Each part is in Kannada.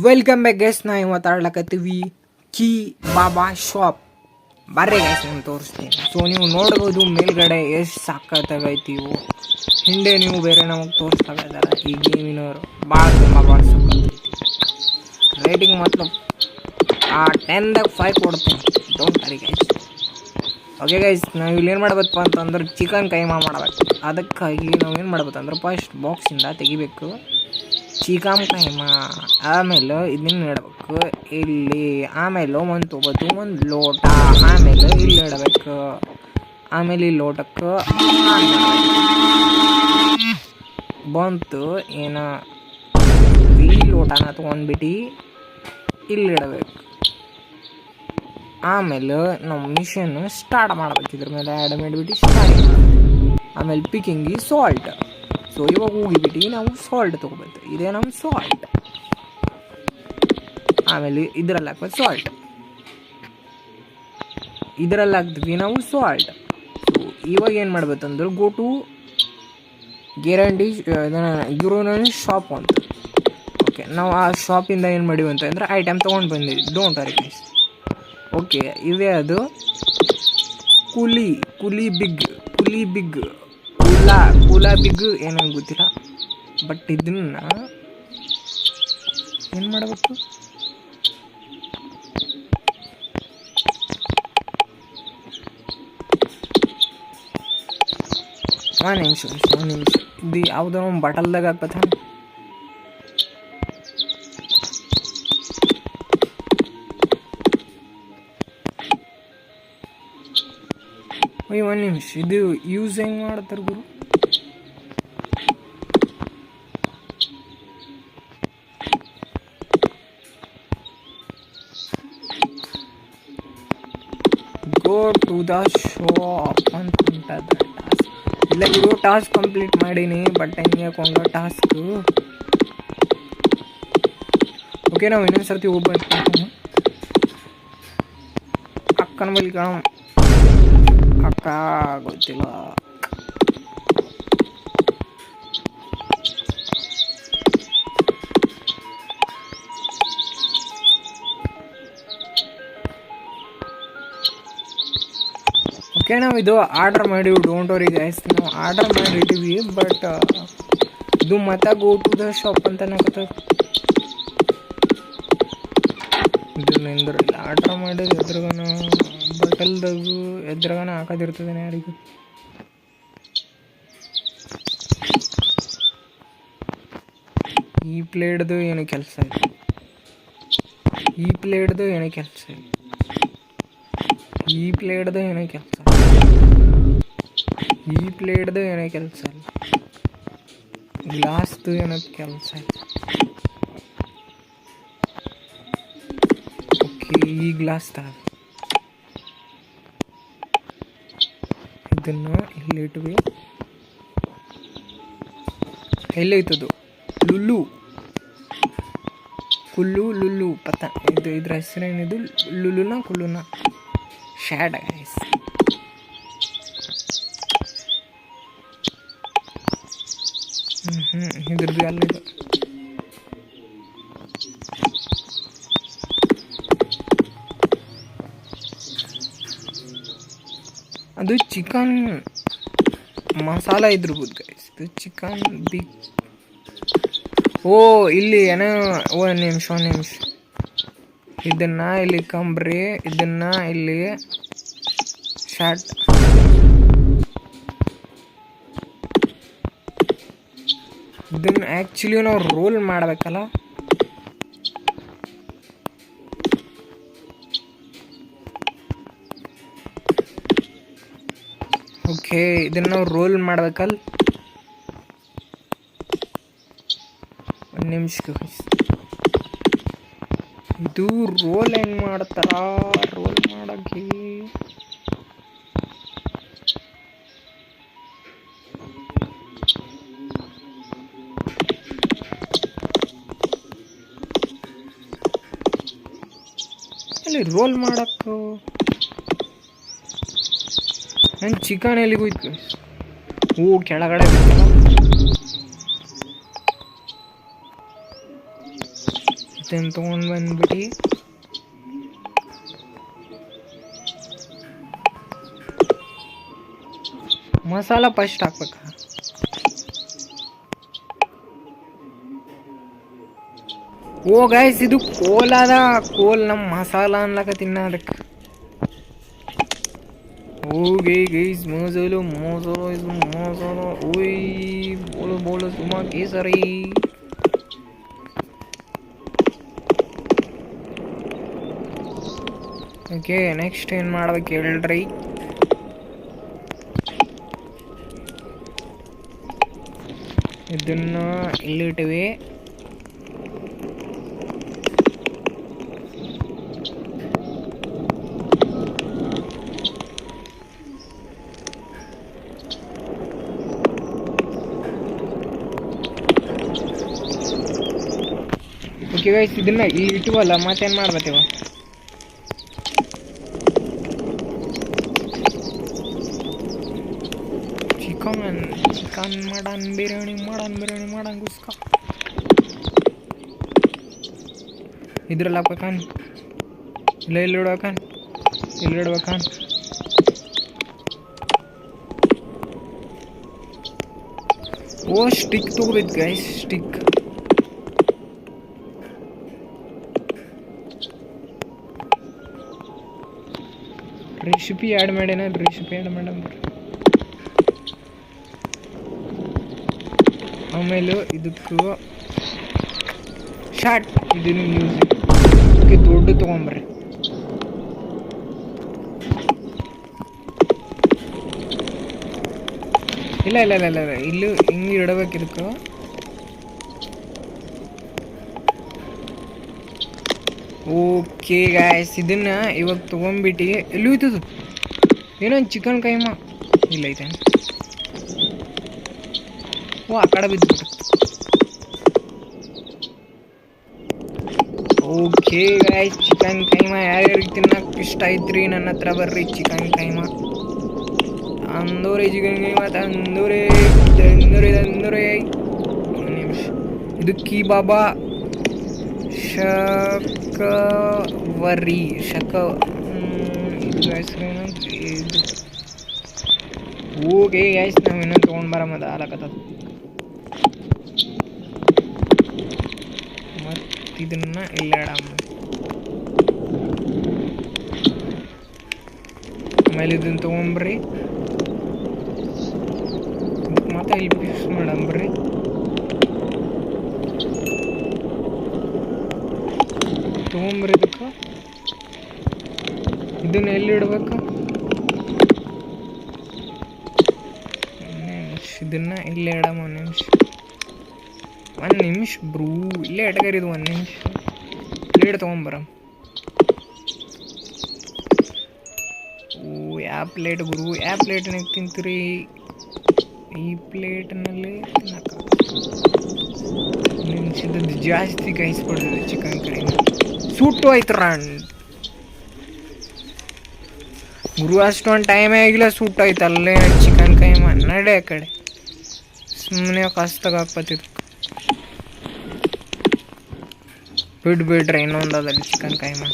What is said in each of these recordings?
Welcome back guys. ನಾವು ಮಾತಾಡ್ಲಕತ್ತೀವಿ ಕೀ ಬಾಬಾ ಶಾಪ್. ಬರ್ರಿ ಗೈಸ್ ನಾನು ತೋರಿಸ್ತೀನಿ. ಸೊ ನೀವು ನೋಡ್ಬೋದು ಮೇಲ್ಗಡೆ ಎಷ್ಟು ಸಾಕತ್ತಾಗೈತಿ. ಇವು ಹಿಂದೆ ನೀವು ಬೇರೆ ನಮಗೆ ತೋರಿಸ್ತಾ ಇದ್ದಾರೆ ಈ ಗೇಮಿನವರು. ಭಾಳ ಸಾಕತ್ತೈತಿ. ರೇಟಿಂಗ್ ಮಾತ್ರ 10ದಾಗ 5 ಕೊಡ್ತೀನಿ. Don't worry guys. Okay guys, ನಾವು ಇಲ್ಲಿ ಏನು ಮಾಡ್ಬೇಕಪ್ಪ ಅಂತಂದ್ರೆ ಚಿಕನ್ ಕೈಮಾ ಮಾಡ್ಬೇಕು. ಅದಕ್ಕಾಗಿ ನಾವು ಏನು ಮಾಡ್ಬೇಕಂದ್ರೆ ಫಸ್ಟ್ ಬಾಕ್ಸಿಂದ ತೆಗಿಬೇಕು ಚಿಕನ್ ಕೈಮಾ. ಆಮೇಲೆ ಇದನ್ನ ಇಡಬೇಕು ಇಲ್ಲಿ. ಆಮೇಲೆ ಒಂದು ಲೋಟ. ಆಮೇಲೆ ಇಲ್ಲಿ ಇಡಬೇಕು. ಆಮೇಲೆ ಈ ಲೋಟಕ್ಕೆ ಬಂತು ಏನೋ ಈ ಲೋಟನ ತೊಗೊಂಡ್ಬಿಟ್ಟು ಇಲ್ಲಿ ಇಡಬೇಕು. ಆಮೇಲೆ ನಾವು ಮಿಷನ್ ಸ್ಟಾರ್ಟ್ ಮಾಡ್ಬೇಕು. ಇದ್ರ ಮೇಲೆ ಆ್ಯಡ್ ಮಾಡಿಬಿಟ್ಟು ಸ್ಟಾರ್ಟ್ ಮಾಡಬೇಕು. ಆಮೇಲೆ ಪಿಕ್ಕಿಂಗಿ ಸಾಲ್ಟ್. ಸೊ ಇವಾಗ ಹೋಗಿಬಿಟ್ಟು ನಾವು ಸಾಲ್ಟ್ ತೊಗೋಬೇಕು. ಇದೇ ನಮ್ಮ ಸಾಲ್ಟ್. ಆಮೇಲೆ ಇದರಲ್ಲಿ ಹಾಕ್ಬೇಕು ಸಾಲ್ಟ್. ಇದರಲ್ಲಿ ಹಾಕ್ತೀವಿ ನಾವು ಸಾಲ್ಟ್. ಸೊ ಇವಾಗ ಏನು ಮಾಡ್ಬೇಕಂದ್ರೆ ಗೋ ಟು ಗ್ಯಾರಂಟಿ ಯೂರೋನಲ್ಲಿ ಶಾಪ್ ಅಂತ. ಓಕೆ, ನಾವು ಆ ಶಾಪಿಂದ ಏನು ಮಾಡಿವಿ ಅಂತಂದ್ರೆ ಐಟಮ್ ತೊಗೊಂಡು ಬಂದಿವಿ. Don't worry guys. ಓಕೆ, ಇವೇ ಅದು ಕೂಲಿ ಬಿಗ್ ಏನೋ ಗೊತ್ತಿಲ್ಲ. ಬಟ್ ಇದನ್ನ ಏನು ಮಾಡಬೇಕು? ಒಂದು ನಿಮಿಷ ಇದು ಯಾವುದೋ ಬಟಲ್ದಾಗ ಹಾಕ್ಬೇಕ. ಒಂದು ನಿಮಿಷ, ಇದು ಯೂಸ್ ಹೆಂಗೆ ಮಾಡ್ತಾರೆ ಗುರು? ಗೋ ಟು ದ ಶಾಪ್ ಅಂತ ಟಾಸ್ಕ್. ಇಲ್ಲ ಗುರು, ಟಾಸ್ಕ್ ಕಂಪ್ಲೀಟ್ ಮಾಡೀನಿ. ಬಟ್ ಹೆಂಗೆ ಹಾಕೊಂಡು ಟಾಸ್ಕು. ಓಕೆ, ನಾವು ಇನ್ನೊಂದು ಸರ್ತಿ ಹೋಗ್ಬೇಕು. ಅಕ್ಕನ ಬಳಿ ಅಕ್ಕ ಗೊತ್ತಿಲ್ಲ. ಓಕೆ, ನಾವು ಇದು ಆರ್ಡರ್ ಮಾಡಿವಿ. ಡೋಂಟ್ ವರಿ ಗೈಸ್, ನಾವು ಆರ್ಡರ್ ಮಾಡಿದ್ದೀವಿ. ಬಟ್ ಇದು ಮತ್ತೆ ಗೋ ಟು ದ ಶಾಪ್ ಅಂತ ಅನ್ನಕತ್ತ. ಇದರಿಂದ ಆರ್ಡರ್ ಮಾಡಿದ್ರೆ ಎದ್ರಗನ ಬಟಲ್ದಾಗು ಎದ್ರಗನ ಹಾಕೋದಿರ್ತದೆ ಯಾರಿಗೂ. ಈ ಪ್ಲೇಟ್ದು ಏನು ಕೆಲಸ ಇಲ್ಲ. ಈ ಪ್ಲೇಟ್ದು ಏನು ಕೆಲಸ ಇಲ್ಲ. ಗ್ಲಾಸ್ದು ಏನೋ ಕೆಲಸ ಇಲ್ಲ. ಓಕೆ, ಈ ಗ್ಲಾಸ್ ಇದನ್ನು ಇಲ್ಲಿ ಇಟ್ವಿ. ಎಲ್ಲೈತದು ಲುಲ್ಲು ಪತ್ತ. ಇದ್ರ ಹೆಸರೇನಿದು? ಕುಲ್ಲುನ ಶ್ಯಾಡ್ ಗೈಸ್. ಇದ್ರದ್ದು ಅಲ್ಲಿದು. ಅದು ಚಿಕನ್ ಮಸಾಲ ಇದ್ರಬೋದು ಗೈಸ್. ಇದು ಚಿಕನ್ ಬಿಗ್. ಇಲ್ಲಿ ಏನೋ ಒಂದು ನಿಮಿಷ. ಇದನ್ನ ಇಲ್ಲಿ ಕಂಬ್ರಿ, ಇದನ್ನ ಇಲ್ಲಿ ಶಾರ್ಟ್. ಇದನ್ನ ಆ್ಯಕ್ಚುಲಿ ನಾವು ರೋಲ್ ಮಾಡಬೇಕಲ್ಲ. ಓಕೆ, ಇದನ್ನು ನಾವು ರೋಲ್ ಮಾಡ್ಬೇಕಲ್ಲ. ಒಂದು ನಿಮಿಷ. ಇದು ರೋಲ್ ಹೆಂಗೆ ಮಾಡ್ತಾರ? ರೋಲ್ ಮಾಡೋಕ್ಕೆ ಅಲ್ಲಿ ರೋಲ್ ಮಾಡೋಕ್ಕೆ ನನ್ನ ಚಿಕನ್ ಎಲ್ಲಿಗೆ ಹೋಯ್ತು? ಕೆಳಗಡೆ ಇದನ್ನು ತೊಗೊಂಡು ಬಂದ್ಬಿಟ್ಟು ಮಸಾಲ ಫಸ್ಟ್ ಹಾಕ್ಬೇಕ. ಓ ಗೈಸ್ ಇದು ಕೋಲ್ ಅದ, ಕೋಲ್ ನಮ್ಮ ಮಸಾಲ ಅನ್ಲಕತ್ತಿನ ಅದಕ್ಕೆ. ಓಕೆ ಗೈಸ್ ಮಸಾಲ ಮಸಾಲ ಇದು ಮಸಾಲ. ಓಯ್ ಬೋಳು ಬೋಳು ಸುಮಾ ಕೇಸರಿ. ಓಕೆ ನೆಕ್ಸ್ಟ್ ಏನು ಮಾಡ್ಬೇಕು ಹೇಳ್ರಿ. ಇದನ್ನು ಇಲ್ಲಿಟ್ಟಿವಿ. ಓಕೆ ಗೈಸ್ ಇದನ್ನ ಇಲ್ಲಿ ಇಟ್ಟುವಲ್ಲ, ಮತ್ತೇನು ಮಾಡ್ಬೇಕೀವ? ಚಿಕನ್ ಮಾಡನ್ ಬಿರಿಯಾನಿ ಮಾಡನ್ ಗುಸ್ಕ ಇದ್ರಲ್ಲಿ ಹಾಕ್ಬೇಕನ್? ಇಲ್ಲಿ ಇಡ್ಬೇಕನ್? ಓ ಸ್ಟಿಕ್ ತಗೋಬೇಕು ಗೈಸ್, ಸ್ಟಿಕ್. ರೆಸಿಪಿ ಆ್ಯಡ್ ಮಾಡ್ಯಾನ, ಆಮೇಲೆ ಇದಕ್ಕೆ ಶಾರ್ಟ್ ಇದನ್ನು ಮ್ಯೂಸಿಕ್. ಓಕೆ ದೊಡ್ಡ ತೊಗೊಂಬ್ರಿ. ಇಲ್ಲ ಇಲ್ಲಿ ಹಿಂಗೆ ಇಡಬೇಕು ಇದಕ್ಕೆ. ಓಕೆ ಗಾಯ್ಸ್ ಇದನ್ನ ಇವಾಗ ತೊಗೊಂಬಿಟ್ಟು ಎಲ್ಲಿ ಹೋಯ್ತದು? ಏನೊಂದು ಚಿಕನ್ ಕೈಮಾ ಇಲ್ಲ ಐತೆ. ಓ ಆ ಕಡೆ ಬಿದ್ದುಬಿಟ್ಟು. ಓಕೆ ಗಾಯ್ಸ್ ಚಿಕನ್ ಕೈಮಾ ಯಾರ್ಯಾರಿಗೆ ತಿನ್ನಕ್ಕೆ ಇಷ್ಟ ಐತ್ರಿ ನನ್ನ ಹತ್ರ ಬರ್ರಿ. Chicken keema chicken keema tandoori. ಒಂದು ನಿಮಿಷ. ಇದು ಕೀಬಾಬಾ ಶಕವರಿ ಇದು ಹೆಸರೇನು ಇದು. ಓಕೆ ಗೈಸ್ ನಾವು ಇನ್ನೊಂದು ತೊಗೊಂಡು ಬರಮದ ಆಲಕತ್ತದ. ಮತ್ತು ಇದನ್ನು ಇಲ್ಲ ಆಮೇಲೆ ಇದನ್ನು ತೊಗೊಂಬ್ರಿ. ಮತ್ತೆ ಇಲ್ಲಿ ಫಿಕ್ಸ್ ಮಾಡಂಬ್ರಿ. ತೊಗೊಂಬ್ರಿ ಇದಕ್ಕೆ. ಇದನ್ನ ಎಲ್ಲಿ ಇಡ್ಬೇಕು? ಇದನ್ನ ಇಲ್ಲೇ ಇಡಮ್ಮ. ಒಂದು ನಿಮಿಷ ಬ್ರೂ, ಇಲ್ಲೇ ಇಟ್ಕರಿದು 1 ನಿಮಿಷ. ಪ್ಲೇಟ್ ತೊಗೊಂಬರಮ್ಮ. ಓ ಯಾವ ಪ್ಲೇಟ್ ಗುರು, ಯಾವ ಪ್ಲೇಟ್ನಾಗ ತಿಂತೀರಿ? ಈ ಪ್ಲೇಟ್ನಲ್ಲಿ ತಿನ್ನಕ್ಕ ನಿಮಿಷದ್ದು ಜಾಸ್ತಿ ಕಾಯಿಸ್ಬಿಡ್ತದೆ ಚಿಕನ್ ಕೈ. ಸುಟ್ಟು ಆಯ್ತರ ಗುರು, ಅಷ್ಟೊಂದು ಟೈಮೇ ಆಗಿಲ್ಲ ಸುಟ್ಟಾಯ್ತು ಅಲ್ಲೇ ಚಿಕನ್ ಕೈಮಾ. ನಡೆ ಆ ಕಡೆ, ಸುಮ್ಮನೆ ಕಸ್ತಾಗ ಹಾಕ್ಬತ್ತಿದ್ದು. ಬಿಡ್ರಿ ಇನ್ನೊಂದು ಅದಲ್ಲಿ ಚಿಕನ್ ಕೈಮಾ.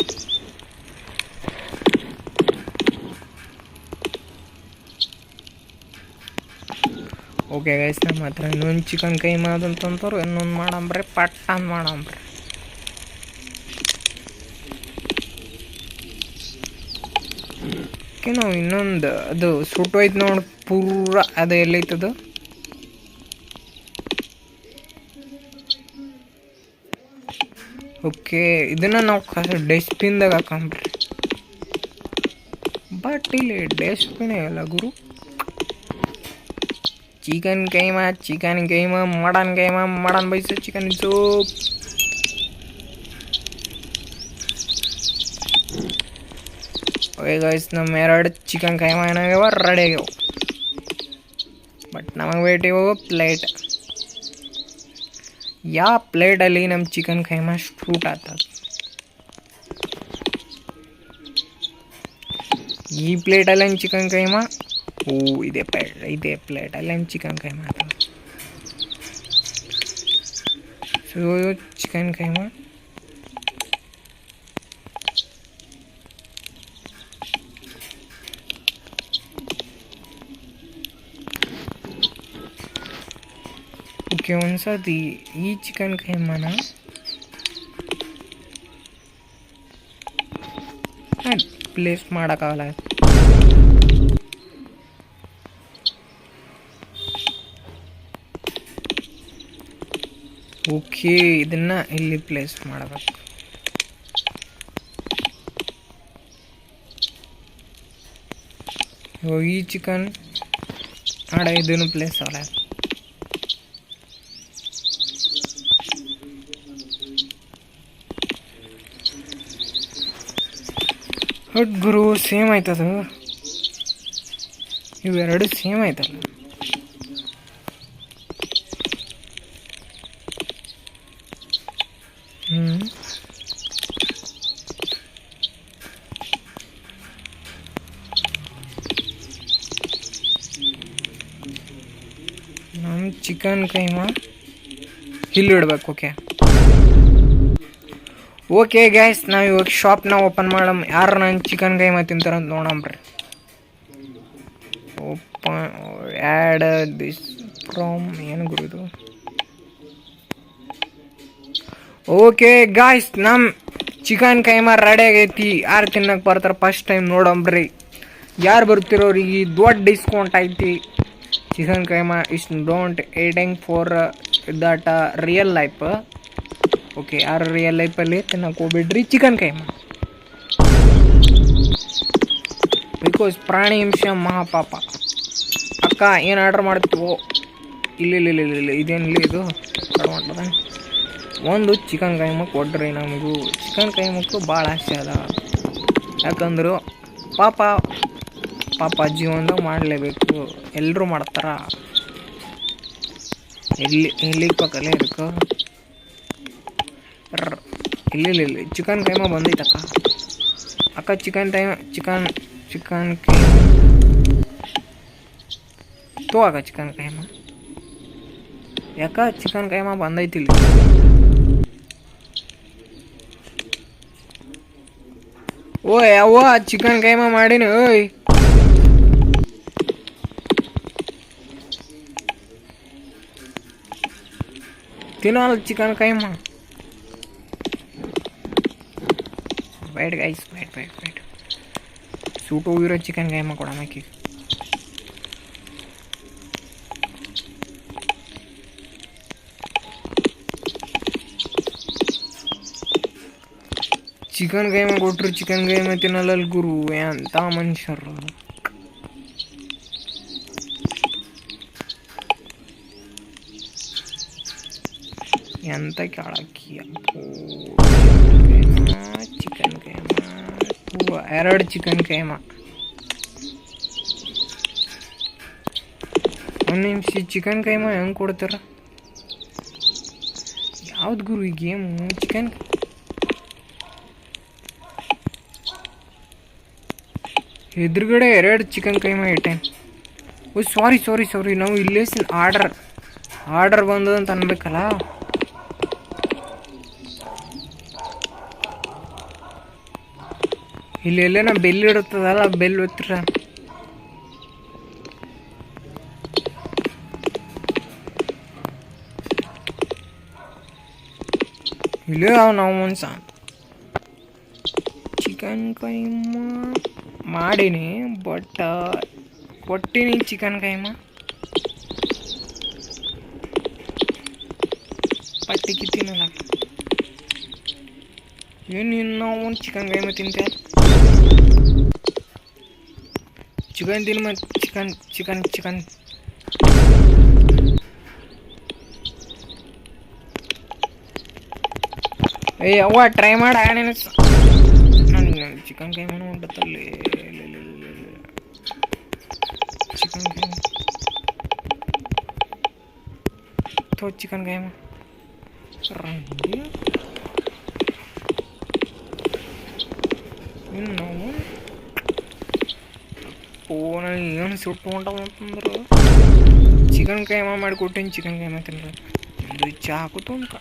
ಓಕೆ ಗೈಸ್ ನಮ್ಮ ಹತ್ರ ಇನ್ನೊಂದು ಚಿಕನ್ ಕೈಮಾ ಅದಂತಂತವ್ರು. ಇನ್ನೊಂದು ಮಾಡಂಬ್ರಿ, ಪಟ್ಟಂದು ಮಾಡಂಬ್ರಿ. ಓಕೆ ನಾವು ಇನ್ನೊಂದು ಅದು ಸುಟ್ಟೋಯ್ತು ನೋಡಿ ಪೂರ. ಅದು ಎಲ್ಲೈತದು? ಓಕೆ ಇದನ್ನು ನಾವು ಡಸ್ಟ್ಬಿನ್ದಾಗ ಹಾಕೊಂಬ್ರಿ. ಬಟ್ ಇಲ್ಲಿ ಡಸ್ಟ್ಬಿನ್ ಅಲ್ಲ ಗುರು. ಚಿಕನ್ ಕೈಮಾ ಮಾಡನ್ ಬೈಸು ಚಿಕನ್ ಸೂಪ್. ಓಕೆ ಗೈಸ್ ನಮ್ಮ 2 ಚಿಕನ್ ಕೈಮಾ ಏನಾಗ್ಯಾವ, ರೆಡಿ ಆಗ್ಯಾವ. ಬಟ್ ನಮಗೆ ಬೇಟಿವ ಪ್ಲೇಟ್. ಯಾವ ಪ್ಲೇಟಲ್ಲಿ ನಮ್ಮ ಚಿಕನ್ ಕೈಮಾ ಶೂಟ್ ಆಗ್ತದೆ? ಈ ಪ್ಲೇಟಲ್ಲಿ ಚಿಕನ್ ಕೈಮಾ. ಓ ಇದೇ ಪ್ಲೇಟಲ್ಲಿ ಚಿಕನ್ ಕೈಮಾ ಆಗ್ತದೆ. ಸೊ ಚಿಕನ್ ಕೈಮಾ ಓಕೆ ಒಂದ್ಸತಿ ಈ ಚಿಕನ್ ಕೈಮಾನ ಪ್ಲೇಸ್ ಮಾಡೋಕ್ಕಾಗಲ್ಲ. ಓಕೆ ಇದನ್ನ ಇಲ್ಲಿ ಪ್ಲೇಸ್ ಮಾಡಬೇಕು. ಈ ಚಿಕನ್ ಆಡ ಇದನ್ನು ಪ್ಲೇಸ್ ಆಗಲ್ಲ. ಹೌದು ಗುರು, ಸೇಮ್ ಆಯ್ತದು. ಇವೆರಡು ಸೇಮ್ ಆಯ್ತಲ್ಲ. ನಮ್ಮ ಚಿಕನ್ ಕೈಮಾ ಇಲ್ಲಿಡ್ಬೇಕು. ಓಕೆ ಗ್ಯಾಸ್, ನಾವು ಇವಾಗ ಶಾಪ್ನ ಓಪನ್ ಮಾಡಮ್. ಯಾರು ನಾನು ಚಿಕನ್ ಕೈಮಾ ತಿಂತಾರಂತ ನೋಡಮ್ರಿ. ಓಪನ್ ಆ್ಯಡ್ ದಿಸ್ ಫ್ರಮ್ ಏನು ಗುರುದು. ಓಕೆ ಗಾಯ್ಸ್, ನಮ್ಮ ಚಿಕನ್ ಕೈಮಾ ರೆಡಿ ಆಗೈತಿ. ಯಾರು ತಿನ್ನಕ್ಕೆ ಬರ್ತಾರೆ ಫಸ್ಟ್ ಟೈಮ್ ನೋಡಂಬ್ರಿ. ಯಾರು ಬರ್ತಿರೋರಿಗೆ ದೊಡ್ಡ ಡಿಸ್ಕೌಂಟ್ ಐತಿ. Chicken keema is don't eating for that real life. Okay, ಯಾರು ರಿಯಲ್ ಲೈಫಲ್ಲಿ ತಿನ್ನಕ್ಕೆ ಹೋಗ್ಬಿಡ್ರಿ ಚಿಕನ್ ಕೈಮಾ. ಬಿಕಾಸ್ ಪ್ರಾಣಿ ಹಿಂಸೆ ಮಹಾಪಾಪ. ಅಕ್ಕ ಏನು ಆರ್ಡ್ರ್ ಮಾಡ್ತೀವೋ ಇಲ್ಲ ಇದೇನಿಲ್ಲ, ಇದು ಕಡ್ಮಂಟದ. ಒಂದು ಚಿಕನ್ ಕೈಮಾ ಕೊಡ್ರಿ ನಮಗೂ. ಚಿಕನ್ ಕೈಮಕ್ಕೂ ಭಾಳ ಆಸೆ ಅದ. ಯಾಕಂದ್ರೆ ಪಾಪ ಜೀವನದಾಗ ಮಾಡಲೇಬೇಕು. ಎಲ್ಲರೂ ಮಾಡ್ತಾರ. ಎಲ್ಲಿ ಪಕ್ಕಲ್ಲೇ ಇರಬೇಕು. ಇಲ್ಲಿ ಚಿಕನ್ ಕೈಮಾ ಬಂದೈತಕ್ಕ. ಅಕ್ಕ ಚಿಕನ್ ಕೈಮಾ ತೋ ಅಕ್ಕ ಚಿಕನ್ ಕೈಮಾ. ಯಾಕ ಚಿಕನ್ ಕೈಮಾ ಬಂದೈತಿಲ್ಲ. ಓಯ್ ಅವ್ವ ಚಿಕನ್ ಕೈಮಾ ಮಾಡೀನಿ. ಓಯ್ ತಿನ್ನೋಲ್ಲ chicken keema. Wait guys, wait. ಸೂಟ್ ಹೋಗಿರೋ ಚಿಕನ್ ಕೈಮಾ ಕೊಡಮಕ್ಕಿ. ಚಿಕನ್ ಕೈಮಾ ಕೊಟ್ಟರು ಚಿಕನ್ ಕೈಮಾ ತಿನ್ನಲ್ಲ ಗುರು. ಎಂಥ ಮನುಷ್ಯರು. ಎಂತ ಕೇಳಕ್ಕಿ. Chicken keema 2 chicken keema. ಒಂದು ನಿಮಿಷ, ಚಿಕನ್ ಕೈಮಾ ಹೆಂಗೆ ಕೊಡ್ತಾರ? ಯಾವ್ದು ಗುರು ಈ ಗೇಮು? ಚಿಕನ್ ಎದುರುಗಡೆ 2 ಚಿಕನ್ ಕೈಮಾ ಇಟ್ಟೇನೆ. ಓ ಸಾರಿ, ನಾವು ಇಲ್ಲೇ ಆರ್ಡರ್ ಬಂದದಂತ ಅನ್ಬೇಕಲ್ಲ. ಇಲ್ಲೆಲ್ಲ ಬೆಲ್ ಇರುತ್ತದಲ್ಲ, ಬೆಲ್ ಒತ್ತಿರ. ಇಲ್ಲೇ ನಾವು ಒಂದು ಚಿಕನ್ ಕೈಮಾ ಮಾಡೀನಿ, ಬಟ್ ಕೊಟ್ಟಿನಿ ಚಿಕನ್ ಕೈಮಾ. ಪಟ್ಟಿಗೆ ತಿನ್ನಲ್ಲ. ಏನು ಇನ್ನೂ ಒಂದು ಚಿಕನ್ ಕೈಮಾ ತಿಂತೆ? ಚಿಕನ್ ತಿನ್ನ. ಚಿಕನ್ ಏಯ್ ಅವ್ವ ಟ್ರೈ ಮಾಡ. ನಾನು ಚಿಕನ್ ಕೈಮಾನು ಉಂಟತ್ತಲ್ಲಿ. ಚಿಕನ್ ಕೈಮಾ ಥೋ ಚಿಕನ್ ಕೈಮಾ ಇನ್ನು ನನಗೆ ಏನು ಸುಟ್ಟು ಹೊಂಟವ ಅಂತಂದ್ರೆ ಚಿಕನ್ ಕೈಮಾ ಮಾಡಿಕೊಟ್ಟಿನಿ. ಚಿಕನ್ ಕೈಮಾ ತಿನ್ರಿ. ಒಂದು ಚಾ ಹಾಕುತ್ತು ಅಂತ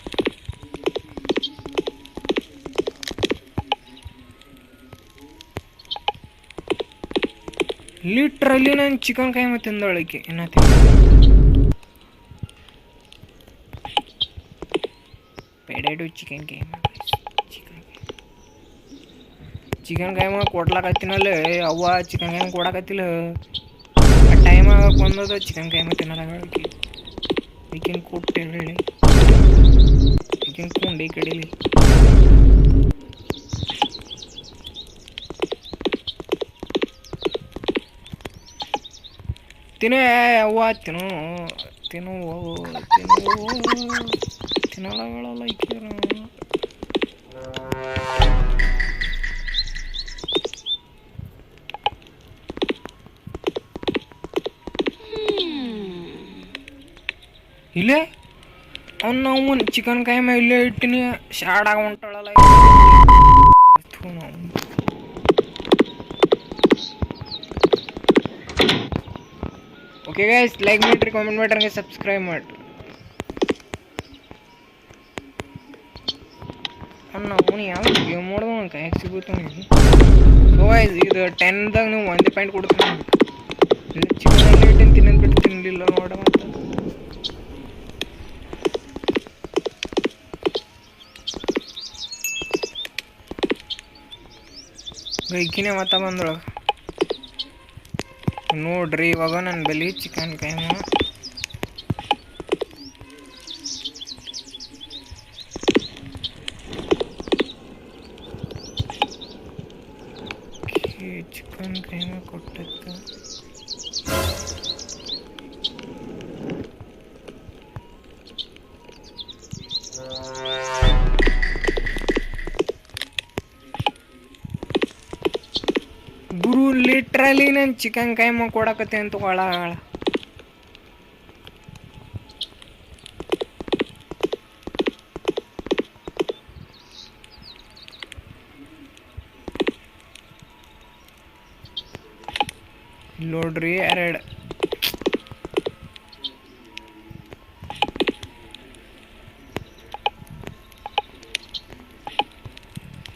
ಲಿಟ್ರಲ್ಲಿ ನಾನು ಚಿಕನ್ ಕೈಮಾ ತಿಂದೊಳಕ್ಕೆ. ಏನತ್ತೆ ಟು ಚಿಕನ್ ಕೈಮಾ. ಚಿಕನ್ ಕೈಮಾ ಕೊಡ್ಲಾಕತ್ತಿನಲ್ಲ ಅವ್ವ ಚಿಕನ್ ಕೈಮಾ ಕೊಡಕತ್ತಿಲ್ಲ. ಟೈಮ್ ಆಗಕ್ಕೆ ಬಂದದ ಚಿಕನ್ ಕೈಮಾ ತಿನ್ನೋದಾಗ ಈಗಿನ ಕೊಟ್ಟು ಹೇಳಿ ಈಗಿನ ಕೊಂಡಿ ಕಡೀಲಿ. ತಿನ್ನೋ ಅವ್ವ ತಿನ್ನೋ ತಿನ್ನೋ ತಿನ್ನೋಳಗಳಲ್ಲ ಈಕಿರ. ಇಲ್ಲೇ ಅವ್ನು ನಾವು ಚಿಕನ್ ಕೈಮಾ ಇಲ್ಲೇ ಇಟ್ಟಿನಿ ಶಾಡಾಗ ಹೊಂಟಾಳಲ್ಲ. ಓಕೆ ಗೈಸ್, ಲೈಕ್ ಮಾಡಿರಿ, ಕಾಮೆಂಟ್ ಮಾಡಿರಿ, ಹಂಗೆ ಸಬ್ಸ್ಕ್ರೈಬ್ ಮಾಡಿರಿ. ಅವ್ನು ಯಾವ ಗೇಮ್ ಮಾಡೋದು ಅವ್ನು ಕೈಯಾಗ ಸಿಗುತ್ತೆ. ಸೊ ಗೈಸ್ ಇದು 10ದಾಗ ನೀವು 1 ಪಾಯಿಂಟ್ ಕೊಡ್ತೀನಿ. ಚಿಕನ್ ಎಲ್ಲ ಇಟ್ಟಿನ ತಿನ್ನೋದು ಬಿಟ್ಟು ತಿನ್ನಲಿಲ್ಲ ನೋಡ. ಮತ್ತು ಈಗಿನೇ ಮತ್ತ ಬಂದಳು ನೋಡ್ರಿ. ಇವಾಗ ನನ್ನ ಬಳಿ ಚಿಕನ್ ಕೈಮಾ ಚಿಕನ್ ಕೈಮಾ ಕೊಟ್ಟಿತ್ತು. ಗುರು ಲಿಟ್ರಲಿ ನಾನು ಚಿಕನ್ ಕೈಮಾ ಕೊಡಕತ್ತೆ ಅಂತ ಒಳ ನೋಡ್ರಿ.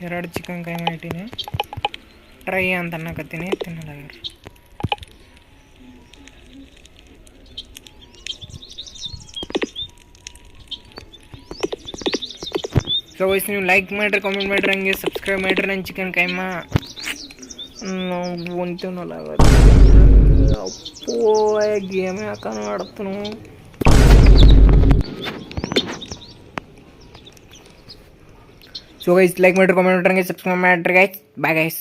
ಎರಡು ಚಿಕನ್ ಕೈಮಾ ಇಟ್ಟಿನಿ. ಟ್ರೈ ಅಂತ ಅನ್ನಕತ್ತೀನಿ, ತಿನ್ನಲಾಗ್ರಿ. ಸೊ ವಯಸ್ಸು ನೀವು ಲೈಕ್ ಮಾಡಿರಿ, ಕಾಮೆಂಟ್ ಮಾಡಿರಿ, ಹಂಗೆ ಸಬ್ಸ್ಕ್ರೈಬ್ ಮಾಡಿರಿ. ನನ್ನ ಚಿಕನ್ ಕೈಮಾ ನಾವು ಒಂತಿನಲಾಗತ್ತೆ. ಅಪ್ಪೋ ಗೇಮ್ ಯಾಕೆ ಆಡ್ತನು. ಸೊ ಗೈಸ್ ಲೈಕ್ ಮಾಡಿರಿ, ಕಾಮೆಂಟ್ ಮಾಡಿರಿ, ಹಂಗೆ ಸಬ್ಸ್ಕ್ರೈಬ್ ಮಾಡಿರಿ ಗೈಸ್. Bye guys.